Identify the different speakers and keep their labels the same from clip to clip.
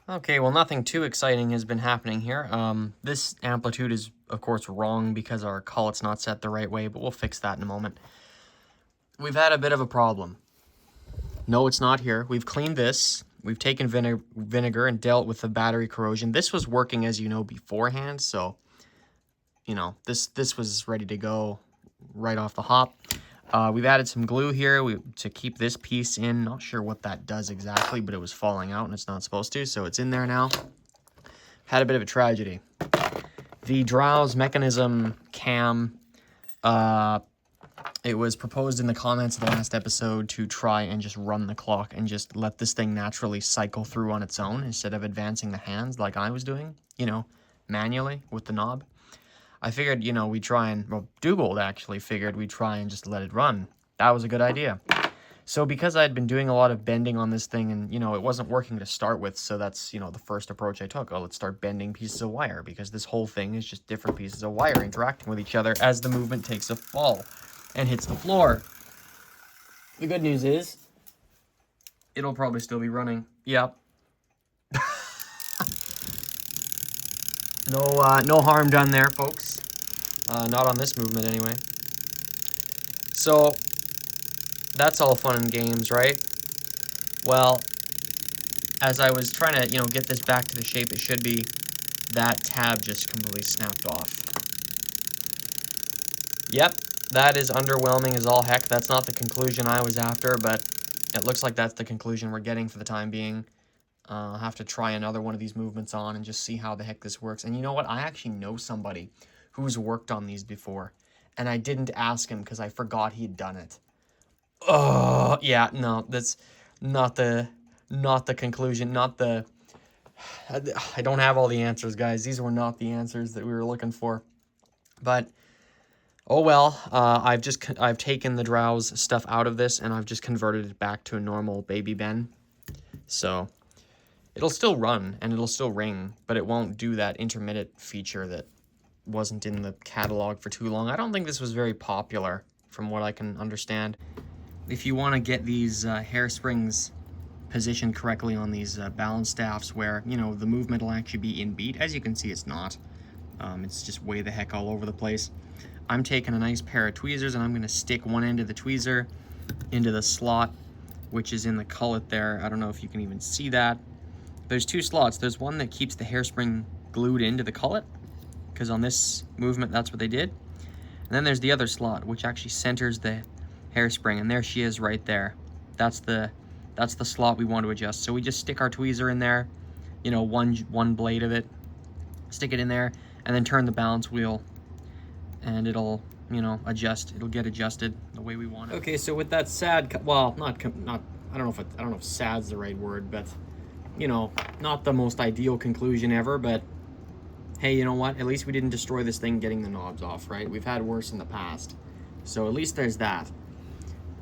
Speaker 1: Okay, well, nothing too exciting has been happening here. This amplitude is, of course, wrong because our collet's not set the right way, but we'll fix that in a moment. We've had a bit of a problem. No, it's not here. We've cleaned this. We've taken vinegar and dealt with the battery corrosion. This was working, as you know, beforehand, so, you know, this was ready to go right off the hop. We've added some glue here to keep this piece in. Not sure what that does exactly, but it was falling out and it's not supposed to, so it's in there now. Had a bit of a tragedy. The Drowse mechanism cam, it was proposed in the comments of the last episode to try and just run the clock and just let this thing naturally cycle through on its own instead of advancing the hands like I was doing, you know, manually with the knob. I figured, you know, we'd try and, well, Dugald actually figured we'd try and just let it run. That was a good idea. So because I had been doing a lot of bending on this thing and, you know, it wasn't working to start with, so that's, you know, the first approach I took. Oh, let's start bending pieces of wire because this whole thing is just different pieces of wire interacting with each other as the movement takes a fall and hits the floor. The good news is it'll probably still be running. Yep. No harm done there, folks. Not on this movement, anyway. So, that's all fun and games, right? Well, as I was trying to, you know, get this back to the shape it should be, that tab just completely snapped off. Yep, that is underwhelming as all heck. That's not the conclusion I was after, but it looks like that's the conclusion we're getting for the time being. I'll have to try another one of these movements on and just see how the heck this works. And you know what? I actually know somebody who's worked on these before. And I didn't ask him because I forgot he'd done it. Oh, yeah, no, that's not the conclusion, not the... I don't have all the answers, guys. These were not the answers that we were looking for. But, oh well, I've taken the Drowse stuff out of this and I've just converted it back to a normal baby Ben. So... it'll still run, and it'll still ring, but it won't do that intermittent feature that wasn't in the catalog for too long. I don't think this was very popular, from what I can understand. If you want to get these hair springs positioned correctly on these balance staffs where, you know, the movement will actually be in beat, as you can see, it's not. It's just way the heck all over the place. I'm taking a nice pair of tweezers, and I'm going to stick one end of the tweezer into the slot, which is in the cullet there. I don't know if you can even see that. There's two slots. There's one that keeps the hairspring glued into the cullet, because on this movement, that's what they did. And then there's the other slot, which actually centers the hairspring, and there she is right there. That's the slot we want to adjust. So we just stick our tweezer in there, you know, one blade of it, stick it in there, and then turn the balance wheel, and it'll, you know, adjust. It'll get adjusted the way we want it. Okay, so with that sad, well, not I don't know if sad's the right word, but you know, not the most ideal conclusion ever, but hey, you know what? At least we didn't destroy this thing getting the knobs off, right? We've had worse in the past. So at least there's that.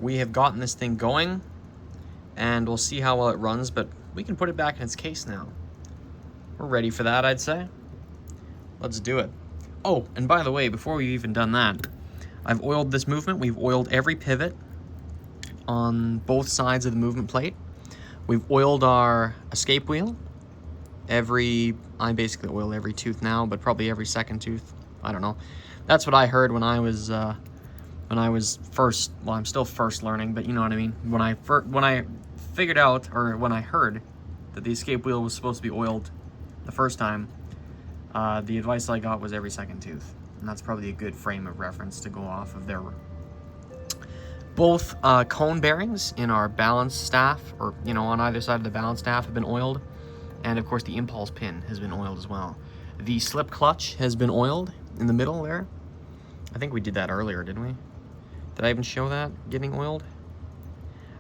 Speaker 1: We have gotten this thing going, and we'll see how well it runs, but we can put it back in its case now. We're ready for that, I'd say. Let's do it. Oh, and by the way, before we've even done that, I've oiled this movement. We've oiled every pivot on both sides of the movement plate. We've oiled our escape wheel. I basically oil every tooth now, but probably every second tooth. I don't know. That's what I heard when I was first. Well, I'm still first learning, but you know what I mean. When I figured out, or when I heard that the escape wheel was supposed to be oiled the first time, the advice I got was every second tooth, and that's probably a good frame of reference to go off of there. Both cone bearings in our balance staff, or, you know, on either side of the balance staff have been oiled. And, of course, the impulse pin has been oiled as well. The slip clutch has been oiled in the middle there. I think we did that earlier, didn't we? Did I even show that getting oiled?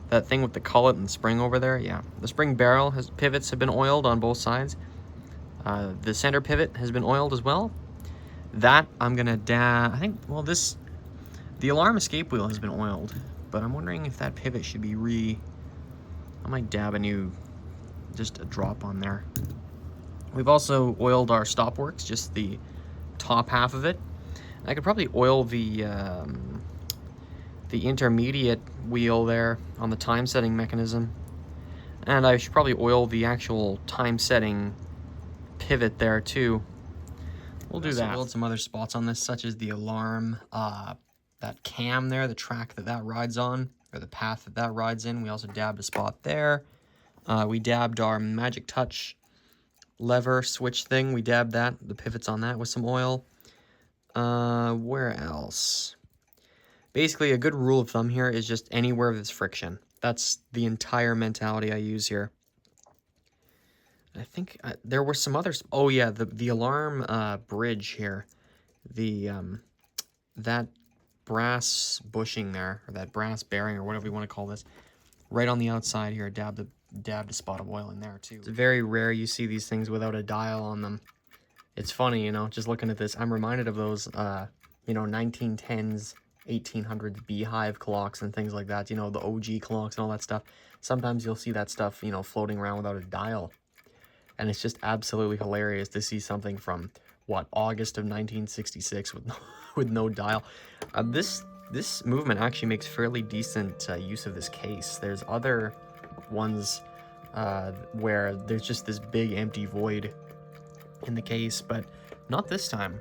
Speaker 1: That thing with the cullet and the spring over there? Yeah. The spring barrel pivots have been oiled on both sides. The center pivot has been oiled as well. That I'm going to I think, well, the alarm escape wheel has been oiled, but I'm wondering if that pivot should be I might dab just a drop on there. We've also oiled our stopworks, just the top half of it. I could probably oil the intermediate wheel there on the time setting mechanism. And I should probably oil the actual time setting pivot there too. We'll do that. Build some other spots on this, such as the alarm, that cam there, the track that rides on, or the path that rides in. We also dabbed a spot there. We dabbed our magic touch lever switch thing. We dabbed that, the pivots on that with some oil. Where else? Basically, a good rule of thumb here is just anywhere there's friction. That's the entire mentality I use here. I think there were some others. Oh yeah, the alarm bridge here, the that brass bushing there, or that brass bearing, or whatever you want to call this, right on the outside here. Dabbed a spot of oil in there too. It's very rare you see these things without a dial on them. It's funny, you know, just looking at this, I'm reminded of those, you know, 1910s, 1800s beehive clocks and things like that. You know, the OG clocks and all that stuff. Sometimes you'll see that stuff, you know, floating around without a dial. And it's just absolutely hilarious to see something from, what, August of 1966 with no dial. This movement actually makes fairly decent use of this case. There's other ones where there's just this big empty void in the case, but not this time.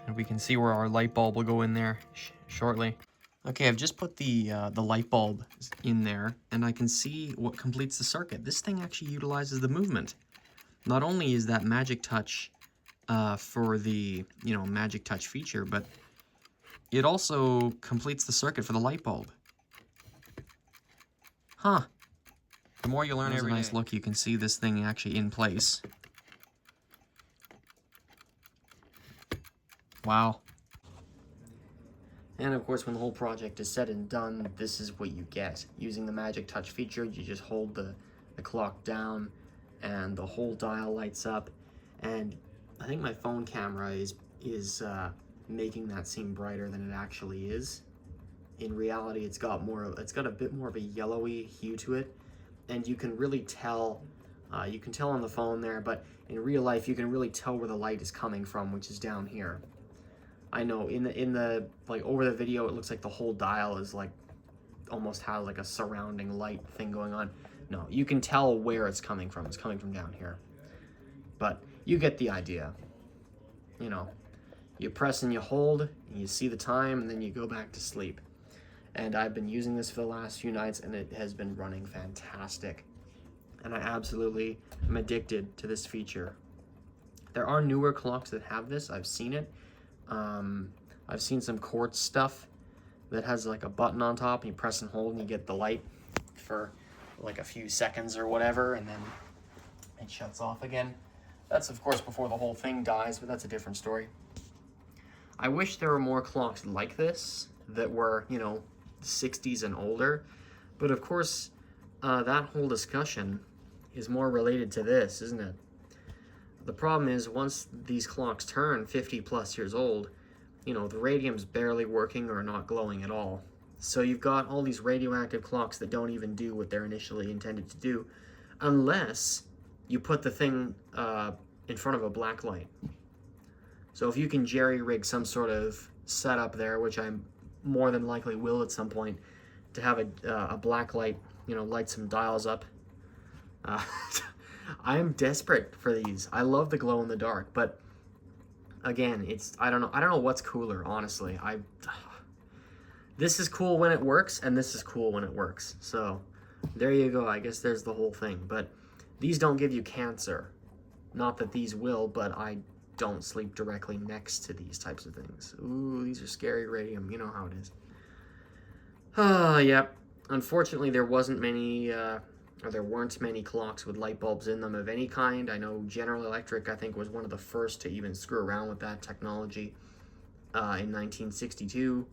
Speaker 1: And we can see where our light bulb will go in there shortly. Okay, I've just put the light bulb in there, and I can see what completes the circuit. This thing actually utilizes the movement. Not only is that magic touch for the, you know, magic touch feature, but it also completes the circuit for the light bulb. Huh. The more you learn every day. Nice look, you can see this thing actually in place. Wow. And of course, when the whole project is said and done, this is what you get. Using the magic touch feature, you just hold the clock down and the whole dial lights up. And I think my phone camera is making that seem brighter than it actually is. In reality, it's got a bit more of a yellowy hue to it, and you can really tell. You can tell on the phone there, but in real life, you can really tell where the light is coming from, which is down here. I know in the like over the video, it looks like the whole dial is like almost has like a surrounding light thing going on. No, you can tell where it's coming from. It's coming from down here, but you get the idea. You know, you press and you hold, and you see the time, and then you go back to sleep. And I've been using this for the last few nights, and it has been running fantastic. And I absolutely am addicted to this feature. There are newer clocks that have this. I've seen it. I've seen some quartz stuff that has like a button on top, and you press and hold, and you get the light for like a few seconds or whatever, and then it shuts off again. That's of course before the whole thing dies, but that's a different story. I wish there were more clocks like this that were, you know, 60s and older, but of course that whole discussion is more related to this, isn't it? The problem is, once these clocks turn 50 plus years old, you know, the radium's barely working or not glowing at all. So you've got all these radioactive clocks that don't even do what they're initially intended to do, unless you put the thing in front of a black light. So if you can jerry-rig some sort of setup there, which I more than likely will at some point, to have a black light, you know, light some dials up. I am desperate for these. I love the glow in the dark, but again, I don't know what's cooler, honestly. This is cool when it works, and this is cool when it works. So there you go. I guess there's the whole thing. But these don't give you cancer. Not that these will, but I don't sleep directly next to these types of things. Ooh, these are scary radium. You know how it is. Yep. Unfortunately, there weren't many clocks with light bulbs in them of any kind. I know General Electric, I think, was one of the first to even screw around with that technology in 1962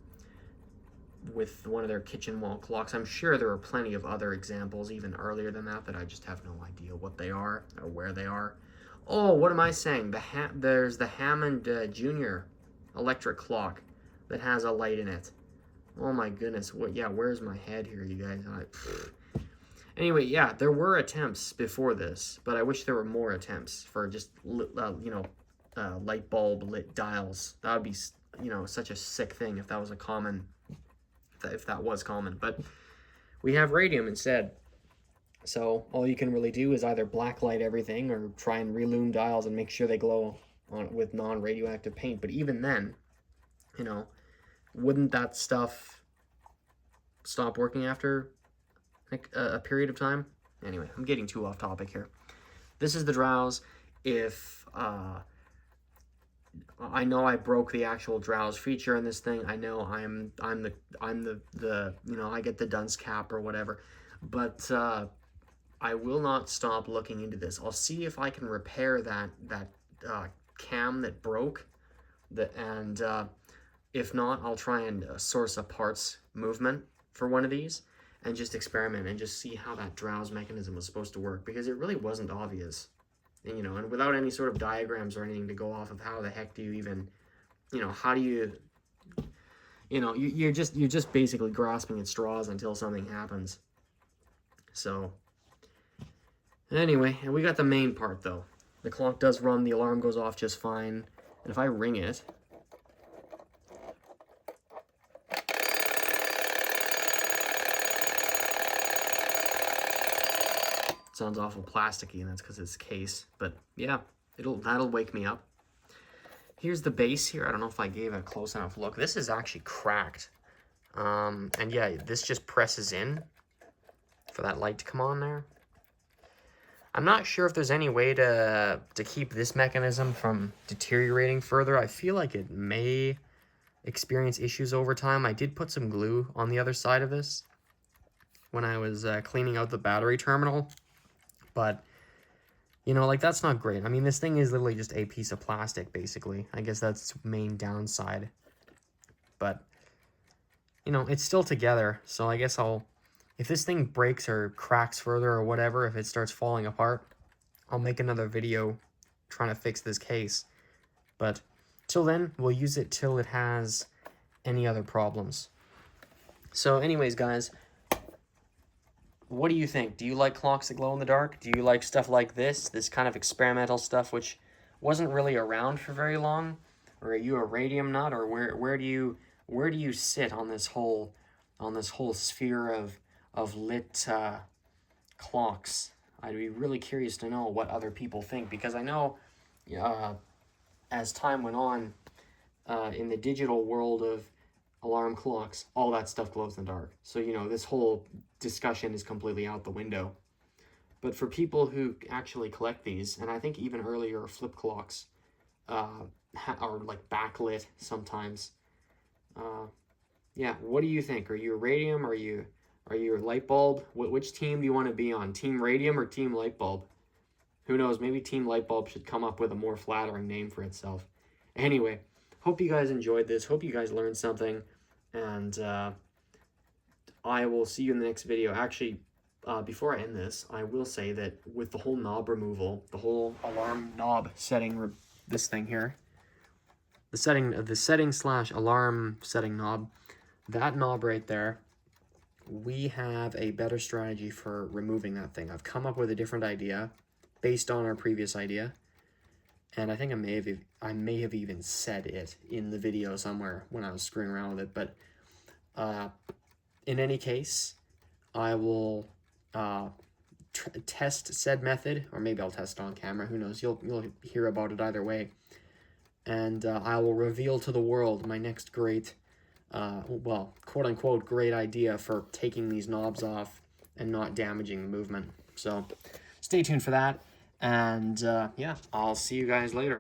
Speaker 1: with one of their kitchen wall clocks. I'm sure there are plenty of other examples even earlier than that I just have no idea what they are or where they are. Oh, what am I saying? There's the Hammond Jr. electric clock that has a light in it. Oh my goodness. Where's my head here, you guys? Anyway, yeah, there were attempts before this, but I wish there were more attempts for just, light bulb lit dials. That would be, you know, such a sick thing if that was common. But we have radium instead. So all you can really do is either blacklight everything or try and relume dials and make sure they glow with non-radioactive paint. But even then, you know, wouldn't that stuff stop working after like a period of time? Anyway, I'm getting too off topic here. This is the Drowse. If I know I broke the actual Drowse feature in this thing. I know I'm the you know, I get the dunce cap or whatever, but I will not stop looking into this. I'll see if I can repair that cam that broke, and if not, I'll try and source a parts movement for one of these and just experiment and just see how that Drowse mechanism was supposed to work, because it really wasn't obvious. And, you know, and without any sort of diagrams or anything to go off of, how the heck do you even, you know, how do you, you know, you're just basically grasping at straws until something happens. So anyway, and we got the main part though. The clock does run, the alarm goes off just fine, and if I ring it, sounds awful plasticky, and that's because it's case. But yeah, that'll wake me up. Here's the base here. I don't know if I gave a close enough look. This is actually cracked. And yeah, this just presses in for that light to come on there. I'm not sure if there's any way to keep this mechanism from deteriorating further. I feel like it may experience issues over time. I did put some glue on the other side of this when I was cleaning out the battery terminal. But, you know, like, that's not great. I mean, this thing is literally just a piece of plastic, basically. I guess that's the main downside. But, you know, it's still together. So I guess if this thing breaks or cracks further or whatever, if it starts falling apart, I'll make another video trying to fix this case. But till then, we'll use it till it has any other problems. So anyways, guys, what do you think? Do you like clocks that glow in the dark? Do you like stuff like this kind of experimental stuff, which wasn't really around for very long? Or are you a radium nut? Or where do you sit on this whole sphere of lit clocks? I'd be really curious to know what other people think, because I know as time went on in the digital world of alarm clocks, all that stuff glows in the dark. So, you know, this whole discussion is completely out the window. But for people who actually collect these, and I think even earlier flip clocks are like backlit sometimes. Yeah, what do you think? Are you a radium? Are you a light bulb? Which team do you want to be on? Team radium or team light bulb? Who knows? Maybe team light bulb should come up with a more flattering name for itself. Anyway, hope you guys enjoyed this. Hope you guys learned something. And I will see you in the next video. Actually, before I end this, I will say that with the whole knob removal, the whole alarm knob setting, this thing here, the setting/alarm setting knob, that knob right there, we have a better strategy for removing that thing. I've come up with a different idea based on our previous idea. And I think I may have even said it in the video somewhere when I was screwing around with it. But in any case, I will test said method, or maybe I'll test it on camera. Who knows? You'll hear about it either way. And I will reveal to the world my next great, well, quote-unquote great idea for taking these knobs off and not damaging the movement. So stay tuned for that. And yeah, I'll see you guys later.